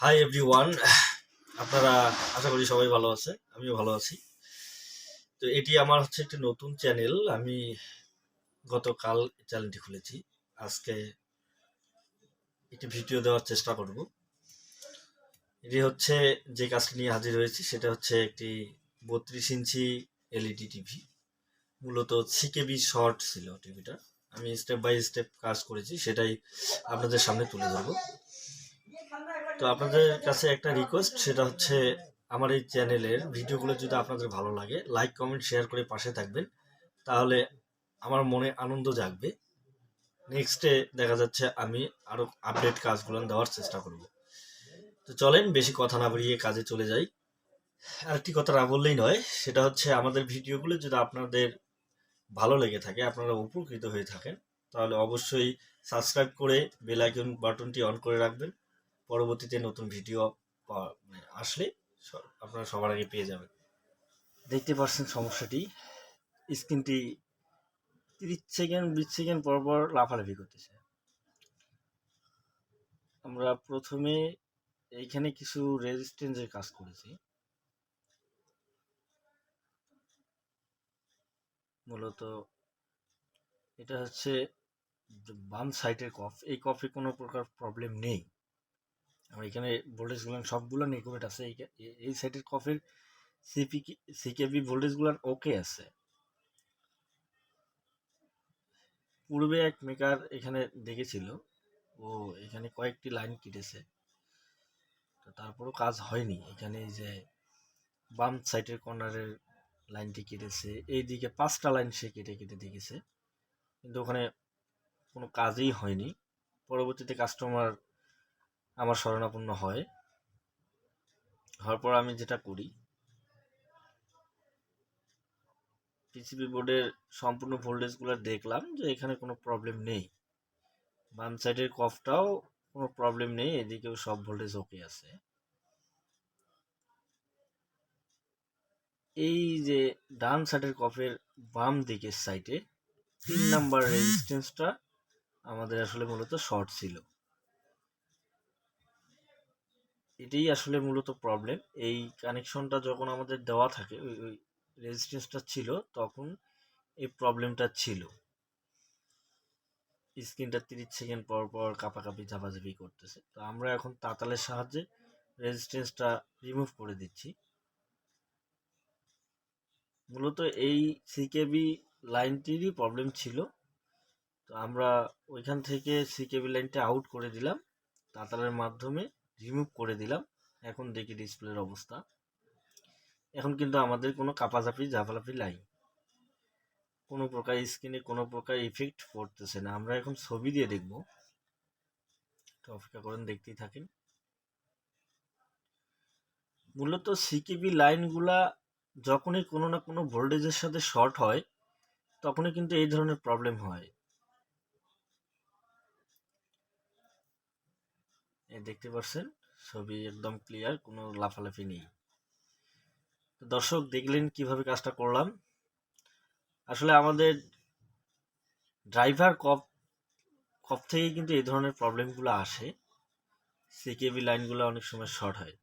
Hi everyone, আপনারা আশা করি সবাই ভালো আছে, আমিও ভালো আছি। তো এটি আমার হচ্ছে একটি নতুন চ্যানেল। আমি গতকাল চ্যানেলটি খুলেছি। আজকে একটি ভিডিও দেওয়ার চেষ্টা করব। এটি হচ্ছে যে কাজটি নিয়ে হাজির হয়েছি সেটা হচ্ছে একটি 32 ইঞ্চি এলইডি টিভি। মূলত সিকেবি শর্ট ছিল টিভিটা। আমি স্টেপ বাই স্টেপ কাজ করেছি, সেটাই আপনাদের সামনে তুলে ধরবো। তো আপনাদের কাছে একটা রিকোয়েস্ট, সেটা হচ্ছে আমার এই চ্যানেলের ভিডিওগুলো যদি আপনাদের ভালো লাগে, লাইক কমেন্ট শেয়ার করে পাশে থাকবেন, তাহলে আমার মনে আনন্দ জাগবে। নেক্সটে দেখা যাচ্ছে আমি আরো আপডেট কাজগুলো দেওয়ার চেষ্টা করব। তো চলেন বেশি কথা না বাড়িয়ে কাজে চলে যাই। আরেকটি কথা না বললেই নয়, সেটা হচ্ছে আমাদের ভিডিওগুলো যদি আপনাদের ভালো লেগে থাকে, আপনারা উপকৃত হয়ে থাকেন, তাহলে অবশ্যই সাবস্ক্রাইব করে বেল আইকন বাটনটি অন করে রাখবেন। পরবর্তীতে নতুন ভিডিও আসলে আপনারা সবার আগে পেয়ে যাবেন। দেখতে পাচ্ছেন সমস্যাটি, স্ক্রিনটি 30 সেকেন্ড 20 সেকেন্ড পর পর লাফালাফি করতেছে। আমরা প্রথমে এইখানে কিছু রেজিস্ট্যান্সের কাজ করেছি। মূলত এটা হচ্ছে বাম সাইডের কফ। এই কফে কোনো প্রকার প্রবলেম নেই। আমার এখানে ভোল্টেজগুলো সবগুলো নেগেটিভ আছে। এই সাইডের কফের সিকেবি ভোল্টেজগুলো ওকে আছে। পূর্বে এক মেকার এখানে দেখেছিল, ও এখানে কয়েকটি লাইন কেটেছে, তো তারপরও কাজ হয়নি। এখানে যে বাম সাইডের কর্নারের লাইনটি কেটেছে, এইদিকে 5টা লাইন সে কেটে কেটে দেখেছে, কিন্তু ওখানে কোনো কাজই হয়নি। পরবর্তীতে কাস্টমার আমার শরণাপন্ন হওয়ার পর আমি যেটা করি, পিসিবি বোর্ডের সম্পূর্ণ ভোল্টেজগুলো দেখলাম যে এখানে কোনো প্রবলেম নেই। বাম সাইডের কফটাও কোনো প্রবলেম নেই, এদিকেও সব ভোল্টেজ ওকে আছে। এই যে ডান সাইডের কফের বাম দিকের সাইডে 3 নাম্বার রেজিস্ট্যান্সটা আমাদের আসলে মূলত শর্ট ছিল। এটাই আসলে মূলত প্রবলেম। এই কানেকশনটা যখন আমাদের দেওয়া থাকে, ওই রেজিস্ট্যান্সটা ছিল, তখন এই প্রবলেমটা ছিল। স্ক্রিনটা 30 সেকেন্ড পর পর কাঁপাকাঁপি ঝাপাঝাপি করতেছে। তো আমরা এখন তাতালের সাহায্যে রেজিস্ট্যান্সটা রিমুভ করে দিচ্ছি। মূলত এই সিকেবি লাইনটিরই প্রবলেম ছিল, তো আমরা ওইখান থেকে সিকেবি লাইনটা আউট করে দিলাম, তাতালের মাধ্যমে রিমুভ করে দিলাম। এখন দেখি ডিসপ্লের অবস্থা। এখন কিন্তু আমাদের কোনো কাঁপাঝাপি ঝাপালাপি নাই, কোনো প্রকার স্ক্রিনে কোনো প্রকার ইফেক্ট পড়তেছে না। আমরা এখন ছবি দিয়ে দেখব, তো অপেক্ষা করেন, দেখতেই থাকেন। মূলত সিকেবি লাইনগুলা যখনই কোনো না কোনো ভোল্টেজের সাথে শর্ট হয়, তখনই কিন্তু এই ধরনের প্রবলেম হয়। দেখতে পাচ্ছেন ছবি একদম ক্লিয়ার, কোনো লাফালাফি নেই। দর্শক দেখলেন কিভাবে কাজটা করলাম। আসলে আমাদের ড্রাইভার কপ থেকে কিন্তু এই ধরনের প্রবলেমগুলো আসে, সিকেবি লাইনগুলো অনেক সময় শর্ট হয়।